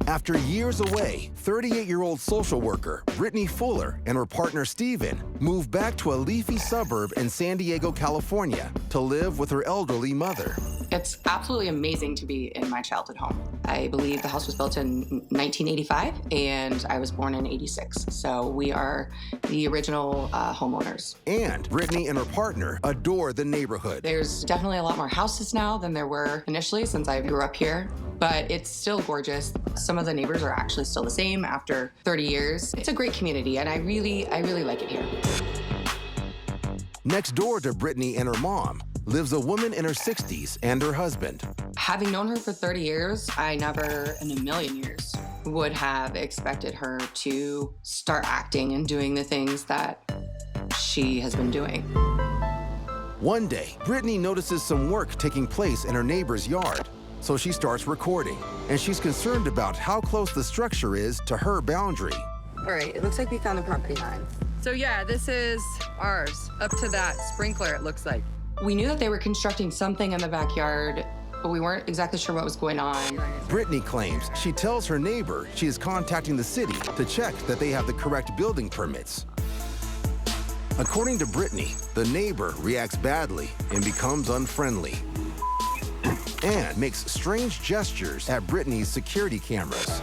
After years away, 38-year-old social worker Brittany Fuller and her partner Steven moved back to a leafy suburb in San Diego, California to live with her elderly mother. It's absolutely amazing to be in my childhood home. I believe the house was built in 1985 and I was born in 86. So we are the original homeowners. And Brittany and her partner adore the neighborhood. There's definitely a lot more houses now than there were initially since I grew up here, but it's still gorgeous. Some of the neighbors are actually still the same after 30 years. It's a great community and I really like it here. Next door to Brittany and her mom lives a woman in her 60s and her husband. Having known her for 30 years, I never in a million years would have expected her to start acting and doing the things that she has been doing. One day, Brittany notices some work taking place in her neighbor's yard, so she starts recording, and she's concerned about how close the structure is to her boundary. All right, it looks like we found the property line. So yeah, this is ours, up to that sprinkler, it looks like. We knew that they were constructing something in the backyard, but we weren't exactly sure what was going on. Brittany claims she tells her neighbor she is contacting the city to check that they have the correct building permits. According to Brittany, the neighbor reacts badly and becomes unfriendly and makes strange gestures at Brittany's security cameras.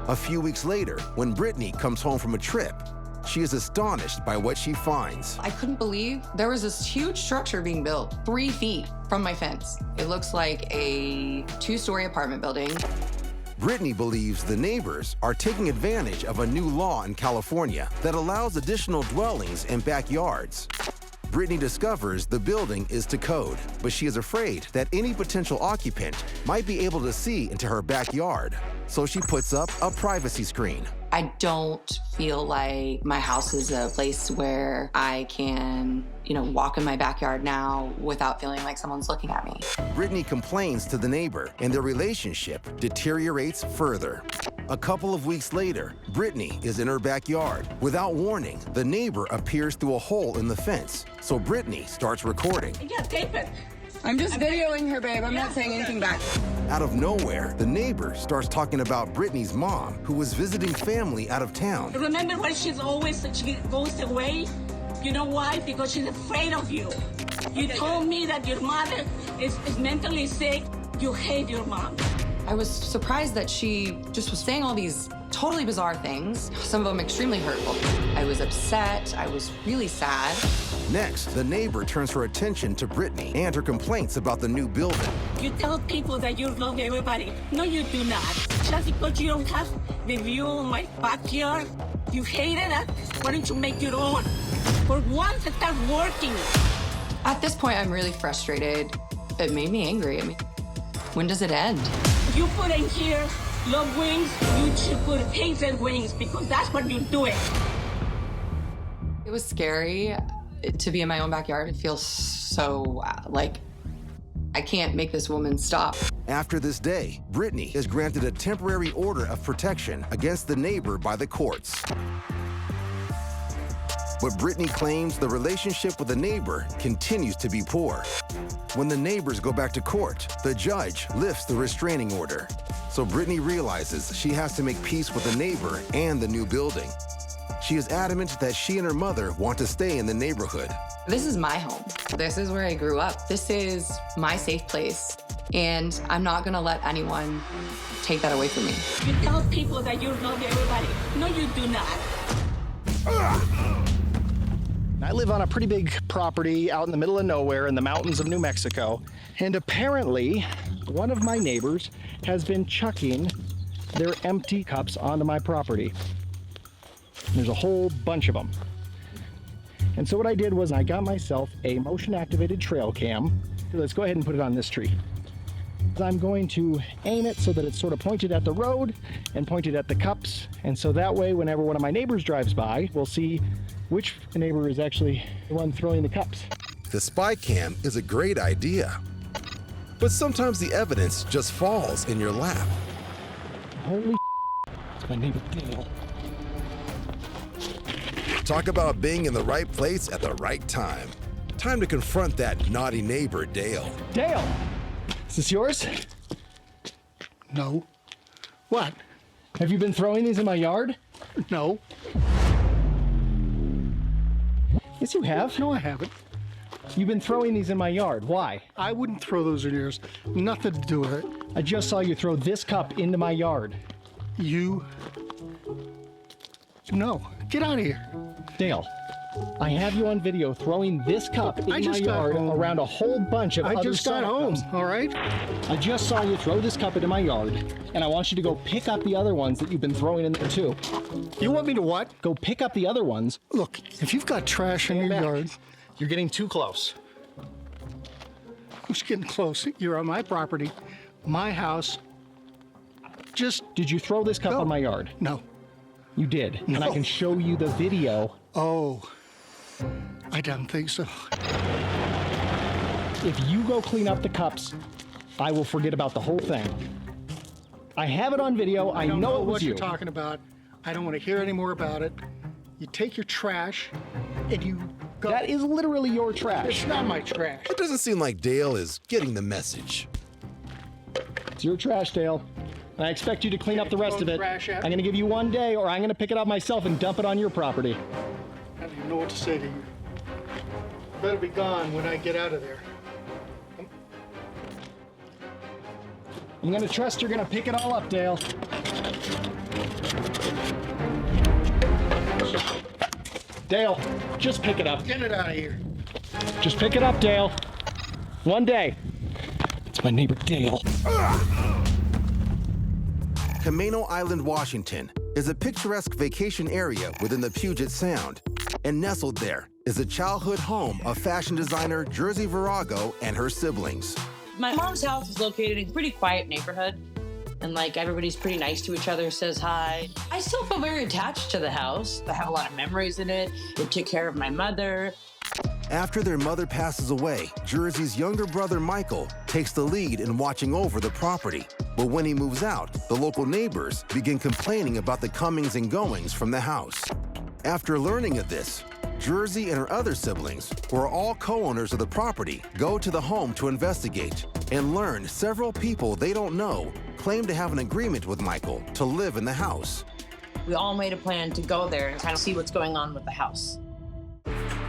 A few weeks later, when Brittany comes home from a trip, she is astonished by what she finds. I couldn't believe there was this huge structure being built 3 feet from my fence. It looks like a 2-story apartment building. Brittany believes the neighbors are taking advantage of a new law in California that allows additional dwellings in backyards. Brittany discovers the building is to code, but she is afraid that any potential occupant might be able to see into her backyard. So she puts up a privacy screen. I don't feel like my house is a place where I can, walk in my backyard now without feeling like someone's looking at me. Brittany complains to the neighbor, and their relationship deteriorates further. A couple of weeks later, Brittany is in her backyard. Without warning, the neighbor appears through a hole in the fence, so Brittany starts recording. Yeah, tape it. I'm just videoing her, babe. I'm not saying anything back. Out of nowhere, the neighbor starts talking about Brittany's mom, who was visiting family out of town. Remember when she goes away? You know why? Because she's afraid of you. You told me that your mother is mentally sick. You hate your mom. I was surprised that she just was saying all these totally bizarre things, some of them extremely hurtful. I was upset. I was really sad. Next, the neighbor turns her attention to Brittany and her complaints about the new building. You tell people that you love everybody. No, you do not. Just because you don't have the view of my backyard, you hate it. Why don't you make your own? For once, start working. At this point, I'm really frustrated. It made me angry. When does it end? You put in here love wings, you should put hatred wings because that's what you're doing. It was scary to be in my own backyard. It feels so like I can't make this woman stop. After this day, Brittany is granted a temporary order of protection against the neighbor by the courts. But Brittany claims the relationship with the neighbor continues to be poor. When the neighbors go back to court, the judge lifts the restraining order. So Brittany realizes she has to make peace with the neighbor and the new building. She is adamant that she and her mother want to stay in the neighborhood. This is my home. This is where I grew up. This is my safe place. And I'm not gonna let anyone take that away from me. You tell people that you love everybody. No, you do not. I live on a pretty big property out in the middle of nowhere in the mountains of New Mexico. And apparently, one of my neighbors has been chucking their empty cups onto my property. There's a whole bunch of them. And so what I did was I got myself a motion-activated trail cam. Let's go ahead and put it on this tree. I'm going to aim it so that it's sort of pointed at the road and pointed at the cups. And so that way, whenever one of my neighbors drives by, we'll see which neighbor is actually the one throwing the cups. The spy cam is a great idea, but sometimes the evidence just falls in your lap. Holy it's my neighbor Dale. Talk about being in the right place at the right time. Time to confront that naughty neighbor, Dale. Dale, is this yours? No. What? Have you been throwing these in my yard? No. Yes, you have. No, I haven't. You've been throwing these in my yard. Why? I wouldn't throw those in yours. Nothing to do with it. I just saw you throw this cup into my yard. You... No. Get out of here. Dale, I have you on video throwing this cup in my yard around a whole bunch of other I just got home, cups. all right? I just saw you throw this cup into my yard, and I want you to go pick up the other ones that you've been throwing in there too. You want me to what? Go pick up the other ones. Look, if you've got trash in your yard... You're getting too close. Who's getting close? You're on my property, my house. Just... Did you throw this cup on my yard? No. You did, No. and I can show you the video. Oh, I don't think so. If you go clean up the cups, I will forget about the whole thing. I have it on video. I know it was what you. you're talking about. I don't want to hear any more about it. You take your trash and you go. That is literally your trash. It's not my trash. It doesn't seem like Dale is getting the message. It's your trash, Dale. And I expect you to clean up the rest of it. Trash out. I'm going to give you one day, or I'm going to pick it up myself and dump it on your property. I don't even know what to say to you. Better be gone when I get out of there. I'm going to trust you're going to pick it all up, Dale. Dale, just pick it up. Get it out of here. Just pick it up, Dale. One day. It's my neighbor, Dale. Camano Island, Washington is a picturesque vacation area within the Puget Sound. And nestled there is the childhood home of fashion designer Jersey Virago and her siblings. My mom's house is located in a pretty quiet neighborhood. And like everybody's pretty nice to each other, says hi. I still feel very attached to the house. I have a lot of memories in it. It took care of my mother. After their mother passes away, Jersey's younger brother Michael takes the lead in watching over the property. But when he moves out, the local neighbors begin complaining about the comings and goings from the house. After learning of this, Jersey and her other siblings, who are all co-owners of the property, go to the home to investigate and learn several people they don't know claim to have an agreement with Michael to live in the house. We all made a plan to go there and kind of see what's going on with the house.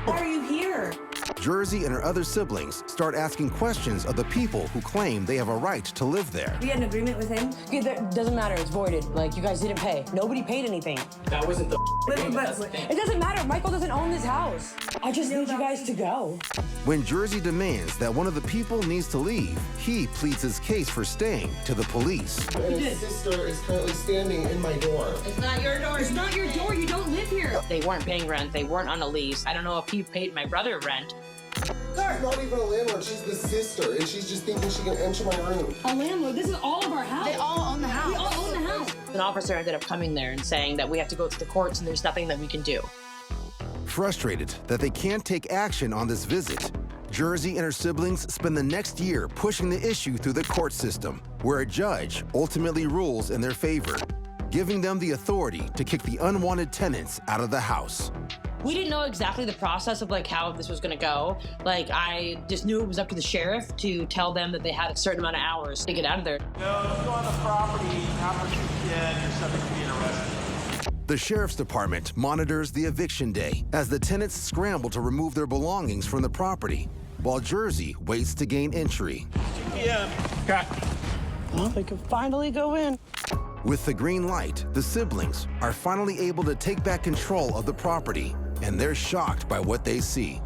Why are you here? Jersey and her other siblings start asking questions of the people who claim they have a right to live there. We had an agreement with him. It doesn't matter. It's voided. Like, you guys didn't pay. Nobody paid anything. That wasn't the agreement, but that's the thing. It doesn't matter. Michael doesn't own this house. I just need you guys to go. When Jersey demands that one of the people needs to leave, he pleads his case for staying to the police. His sister is currently standing in my door. It's not your door. It's not your door. You don't live here. They weren't paying rent. They weren't on a lease. I don't know if he paid my brother rent. She's not even a landlord, she's the sister, and she's just thinking she can enter my room. A landlord. This is all of our house. They all own the house. We all own the house. An officer ended up coming there and saying that we have to go to the courts and there's nothing that we can do. Frustrated that they can't take action on this visit, Jersey and her siblings spend the next year pushing the issue through the court system, where a judge ultimately rules in their favor, giving them the authority to kick the unwanted tenants out of the house. We didn't know exactly the process of like how this was gonna go. Like, I just knew it was up to the sheriff to tell them that they had a certain amount of hours to get out of there. No, if you go on the property, how much you can, you're subject to being arrested. The sheriff's department monitors the eviction day as the tenants scramble to remove their belongings from the property, while Jersey waits to gain entry. Yeah. Okay. Well, we can finally go in. With the green light, the siblings are finally able to take back control of the property, and they're shocked by what they see.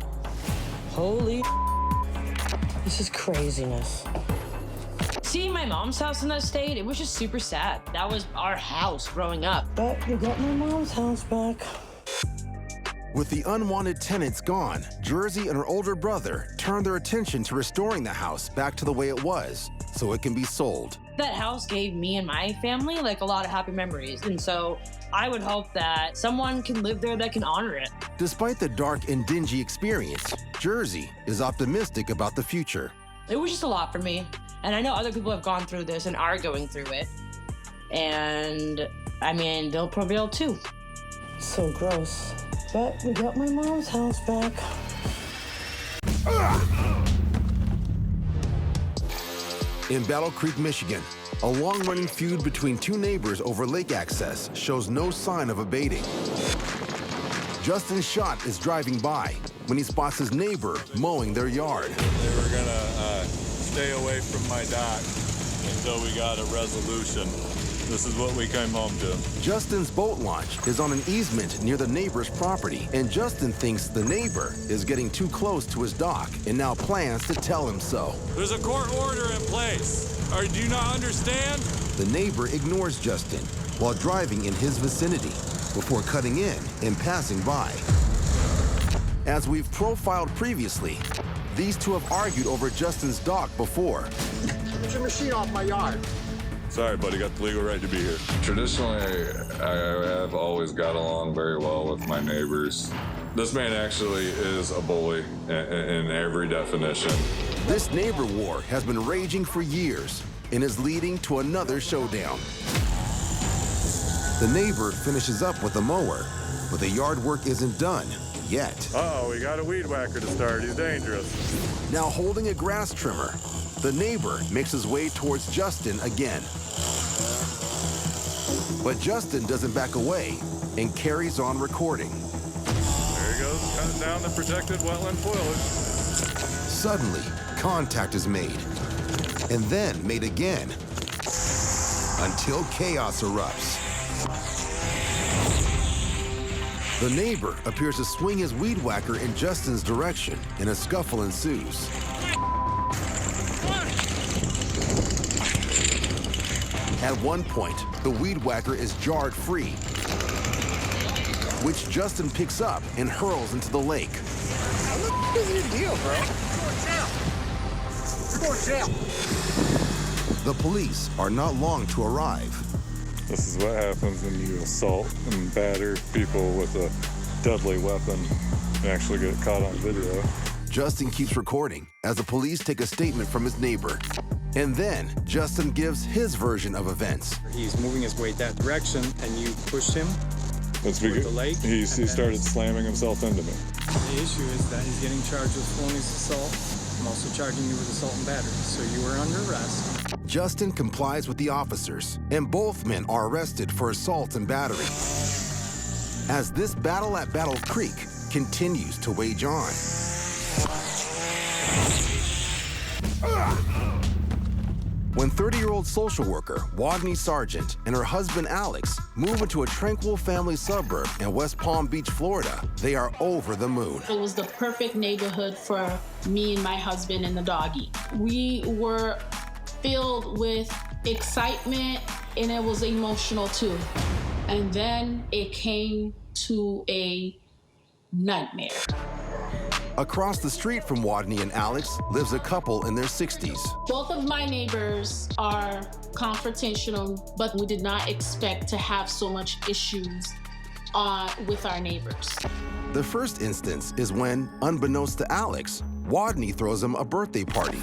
Holy this is craziness. Seeing my mom's house in that state, it was just super sad. That was our house growing up. But we got my mom's house back. With the unwanted tenants gone, Jersey and her older brother turn their attention to restoring the house back to the way it was, so it can be sold. That house gave me and my family like a lot of happy memories. And so I would hope that someone can live there that can honor it. Despite the dark and dingy experience, Jersey is optimistic about the future. It was just a lot for me. And I know other people have gone through this and are going through it. And I mean, they'll prevail too. So gross. But we got my mom's house back. In Battle Creek, Michigan, A long-running feud between two neighbors over lake access shows no sign of abating. Justin Schott is driving by when he spots his neighbor mowing their yard. They were gonna stay away from my dock until we got a resolution. This is what we came home to. Justin's boat launch is on an easement near the neighbor's property, and Justin thinks the neighbor is getting too close to his dock and now plans to tell him so. There's a court order in place. Do you not understand? The neighbor ignores Justin while driving in his vicinity before cutting in and passing by. As we've profiled previously, these two have argued over Justin's dock before. Get your machine off my yard. Sorry, buddy, got the legal right to be here. Traditionally, I have always got along very well with my neighbors. This man actually is a bully in every definition. This neighbor war has been raging for years and is leading to another showdown. The neighbor finishes up with the mower, but the yard work isn't done yet. Uh-oh, we got a weed whacker to start. He's dangerous. Now holding a grass trimmer, the neighbor makes his way towards Justin again. But Justin doesn't back away and carries on recording. There he goes, cutting down the protected wetland foliage. Suddenly, contact is made, and then made again, until chaos erupts. The neighbor appears to swing his weed whacker in Justin's direction, and a scuffle ensues. At one point, the weed whacker is jarred free, which Justin picks up and hurls into the lake. What is your deal, bro? You're going to jail. The police are not long to arrive. This is what happens when you assault and batter people with a deadly weapon and actually get caught on video. Justin keeps recording as the police take a statement from his neighbor. And then Justin gives his version of events. He's moving his way that direction, and you pushed him That's toward the lake. He started slamming himself into me. The issue is that he's getting charged with felonious assault. I'm also charging you with assault and battery, so you are under arrest. Justin complies with the officers, and both men are arrested for assault and battery. As this battle at Battle Creek continues to wage on. When 30-year-old social worker Wadney Sargent and her husband Alex move into a tranquil family suburb in West Palm Beach, Florida, they are over the moon. It was the perfect neighborhood for me and my husband and the doggy. We were filled with excitement, and it was emotional too. And then it came to a nightmare. Across the street from Wadney and Alex lives a couple in their 60s. Both of my neighbors are confrontational, but we did not expect to have so much issues with our neighbors. The first instance is when, unbeknownst to Alex, Wadney throws him a birthday party.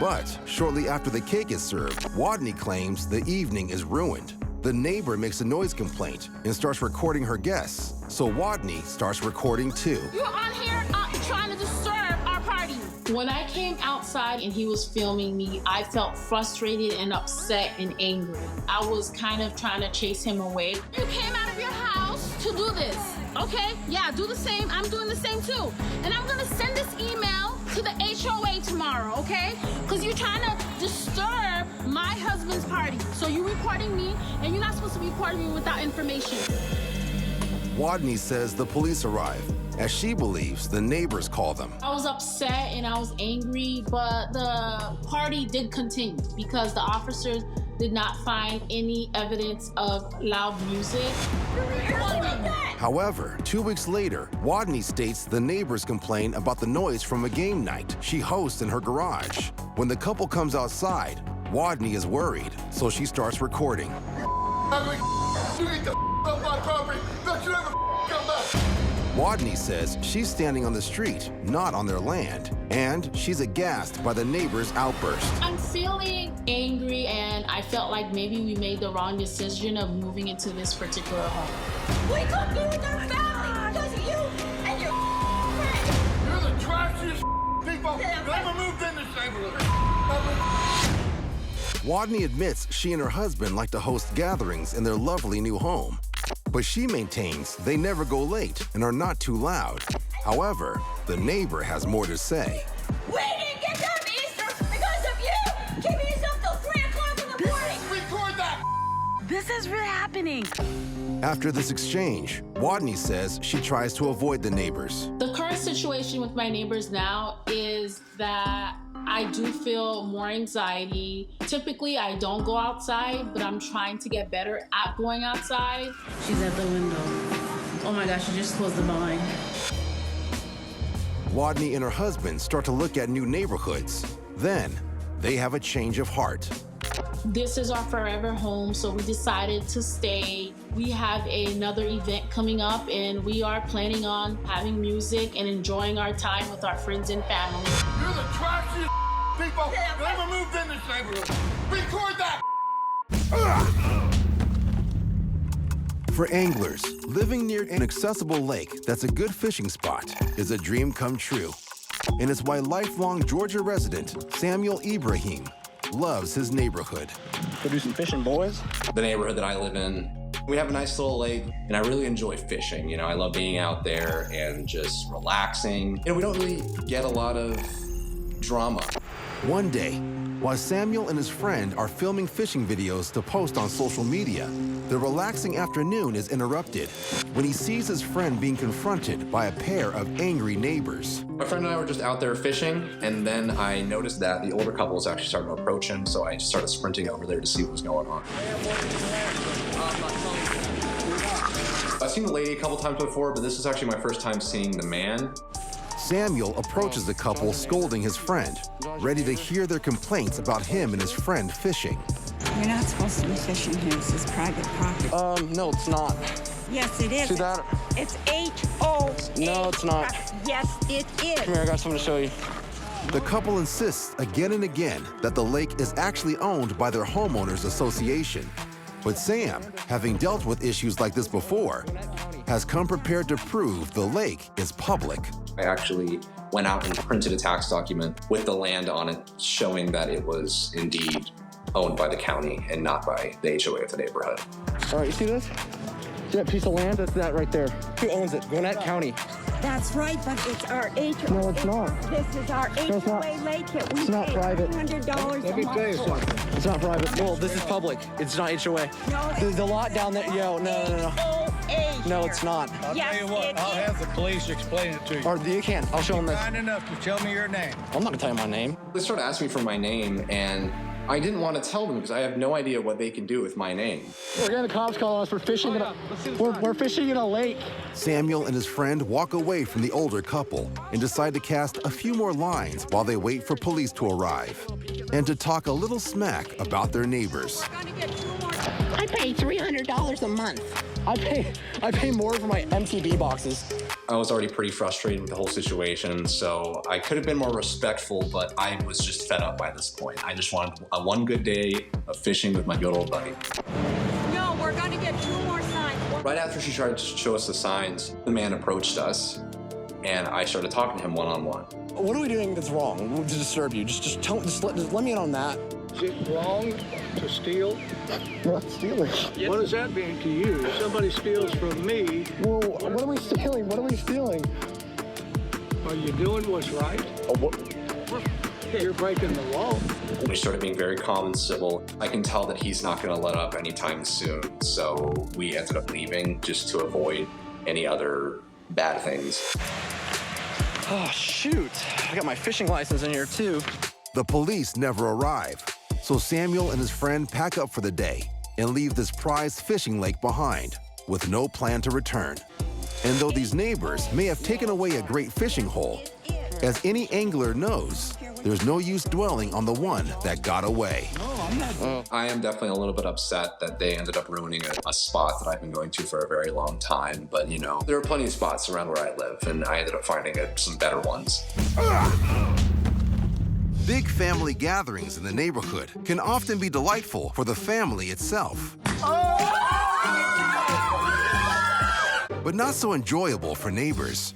But shortly after the cake is served, Wadney claims the evening is ruined. The neighbor makes a noise complaint and starts recording her guests, so Wadney starts recording too. You're on here trying to disturb our party. When I came outside and he was filming me, I felt frustrated and upset and angry. I was kind of trying to chase him away. You came out of your house to do this, okay? Yeah, do the same. I'm doing the same too. And I'm gonna send this email to the HOA tomorrow, okay? Because you're trying to disturb my husband's party. So you're recording me, and you're not supposed to be recording me without information. Wadney says the police arrive, as she believes the neighbors call them. I was upset and I was angry, but the party did continue because the officers did not find any evidence of loud music. However, 2 weeks later, Wadney states the neighbors complain about the noise from a game night she hosts in her garage. When the couple comes outside, Wadney is worried, so she starts recording. You need to off my property. Don't you ever come back. Wadney says she's standing on the street, not on their land, and she's aghast by the neighbor's outburst. I'm feeling angry, and I felt like maybe we made the wrong decision of moving into this particular home. We could be with our family because of you and your friends. You're the trashiest people that ever moved in this neighborhood. Wadney admits she and her husband like to host gatherings in their lovely new home. But she maintains they never go late and are not too loud. However, the neighbor has more to say. We didn't get done Easter because of you! Keeping us up till 3 o'clock in the morning! Record that! This is really happening. After this exchange, Wadney says she tries to avoid the neighbors. The current situation with my neighbors now is that I do feel more anxiety. Typically, I don't go outside, but I'm trying to get better at going outside. She's at the window. Oh my gosh, she just closed the blind. Wadney and her husband start to look at new neighborhoods. Then, they have a change of heart. This is our forever home, so we decided to stay. We have another event coming up, and we are planning on having music and enjoying our time with our friends and family. You're the trashiest people that ever moved in this neighborhood. Record that! For anglers, living near an accessible lake that's a good fishing spot is a dream come true. And it's why lifelong Georgia resident Samuel Ibrahim loves his neighborhood. Go do some fishing, boys. The neighborhood that I live in, we have a nice little lake, and I really enjoy fishing. You know, I love being out there and just relaxing. You know, we don't really get a lot of drama. One day, while Samuel and his friend are filming fishing videos to post on social media, the relaxing afternoon is interrupted when he sees his friend being confronted by a pair of angry neighbors. My friend and I were just out there fishing, and then I noticed that the older couple was actually starting to approach him, so I just started sprinting over there to see what was going on. I've seen the lady a couple times before, but this is actually my first time seeing the man. Samuel approaches the couple scolding his friend, ready to hear their complaints about him and his friend fishing. You're not supposed to be fishing here. This is private property. No, it's not. Yes, it is. See that? It's H-O. No, it's not. Yes, it is. Come here, I got something to show you. The couple insists again and again that the lake is actually owned by their homeowners association. But Sam, having dealt with issues like this before, has come prepared to prove the lake is public. I actually went out and printed a tax document with the land on it, showing that it was indeed owned by the county and not by the HOA of the neighborhood. All right, you see this? See that piece of land? That's that right there. Who owns it? Gwinnett County. That's right, but it's our HOA. No, it's not. This is our HOA lake that we It's not pay private. $100 Let me tell you something. It's not private. Well, this is public. It's not HOA. No, the lot down there. Yo, no. No, it's not. I'll tell you what, I'll have the police explain it to you. Or you can. I'll show them this. Kind enough to tell me your name. I'm not gonna tell you my name. They started asking me for my name, and I didn't want to tell them because I have no idea what they can do with my name. We're getting the cops calling us. We're fishing we're fishing in a lake. Samuel and his friend walk away from the older couple and decide to cast a few more lines while they wait for police to arrive and to talk a little smack about their neighbors. I pay $300 a month. I pay more for my MTV boxes. I was already pretty frustrated with the whole situation, so I could have been more respectful, but I was just fed up by this point. I just wanted one good day of fishing with my good old buddy. No, we're gonna get 2 more signs. Right after she tried to show us the signs, the man approached us, and I started talking to him one-on-one. What are we doing that's wrong to disturb you? Just let me in on that. Is it wrong to steal? We're not stealing. What does that mean to you? If somebody steals from me... Well, what are we stealing? What are we stealing? Are you doing what's right? You're breaking the law. We started being very calm and civil. I can tell that he's not going to let up anytime soon, so we ended up leaving just to avoid any other bad things. Oh, shoot. I got my fishing license in here, too. The police never arrive, so Samuel and his friend pack up for the day and leave this prized fishing lake behind with no plan to return. And though these neighbors may have taken away a great fishing hole, as any angler knows, there's no use dwelling on the one that got away. I am definitely a little bit upset that they ended up ruining a spot that I've been going to for a very long time, but you know, there are plenty of spots around where I live, and I ended up finding some better ones. Big family gatherings in the neighborhood can often be delightful for the family itself, but not so enjoyable for neighbors.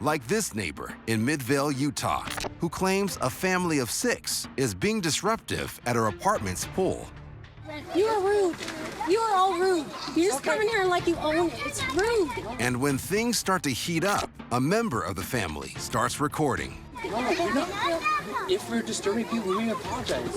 Like this neighbor in Midvale, Utah, who claims a family of 6 is being disruptive at her apartment's pool. You are rude. You are all rude. You just come in here like you own it. It's rude. And when things start to heat up, a member of the family starts recording. If we're disturbing people, we apologize.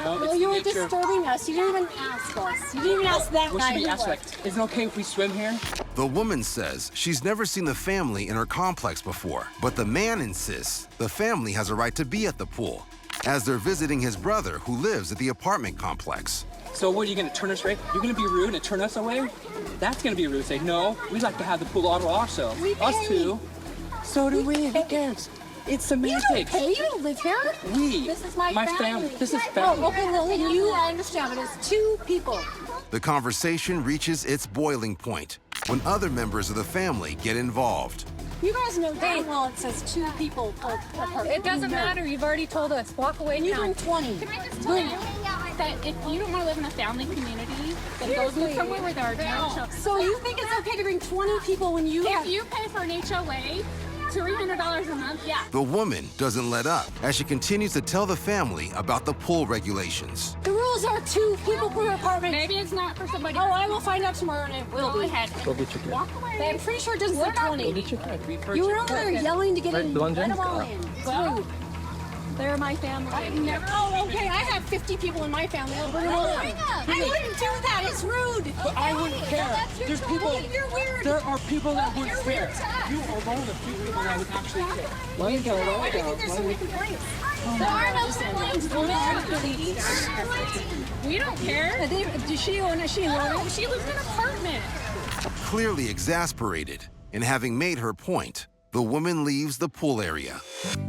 No, you were disturbing us. You didn't even ask us. You didn't even ask that What guy. should we ask? Like, is it okay if we swim here? The woman says she's never seen the family in her complex before, but the man insists the family has a right to be at the pool, as they're visiting his brother who lives at the apartment complex. So what, are you going to turn us away? You're going to be rude and turn us away? That's going to be rude. Say, no, we'd like to have the pool auto also. Us too. So do we. Who cares? It's semantics. You don't pay. You don't live here. We. This is my family. This is family. Oh, okay, Lily, I understand, but it's 2 people. The conversation reaches its boiling point when other members of the family get involved. You guys know damn well it says 2 people per apartment. It doesn't matter. You've already told us. Walk away. And you bring 20. Can I just tell you that if you don't want to live in a family community, then go live somewhere where there are no children. So you think it's okay to bring 20 people when you If you pay for an HOA, $300 a month, yeah. The woman doesn't let up as she continues to tell the family about the pool regulations. The rules are 2 people per apartment. Maybe it's not for somebody. Oh, I will find out tomorrow and it will Go be. ahead. Go get your kid. Walk away. I'm pretty sure it doesn't say 20. Go get your kid. You were over there yelling to get in. Blonde Let them Jen's all got in. Well, They're my family. Oh, okay. I have 50 people in my family. I'll bring them all in. I wouldn't do that. It's rude. But I wouldn't care. There's people. You're weird. There are people that would care. You are one of the few people that would actually care. Let me go. Let me go. There's so many complaints. there are no complaints. We don't care. Does she own it? She own it? She lives in an apartment. Clearly exasperated and having made her point, the woman leaves the pool area.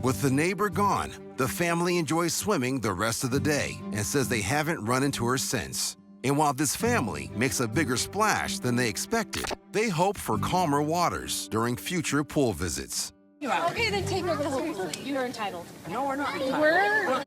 With the neighbor gone, the family enjoys swimming the rest of the day and says they haven't run into her since. And while this family makes a bigger splash than they expected, they hope for calmer waters during future pool visits. Okay, then take over the whole pool. You're entitled. No, we're not entitled. We're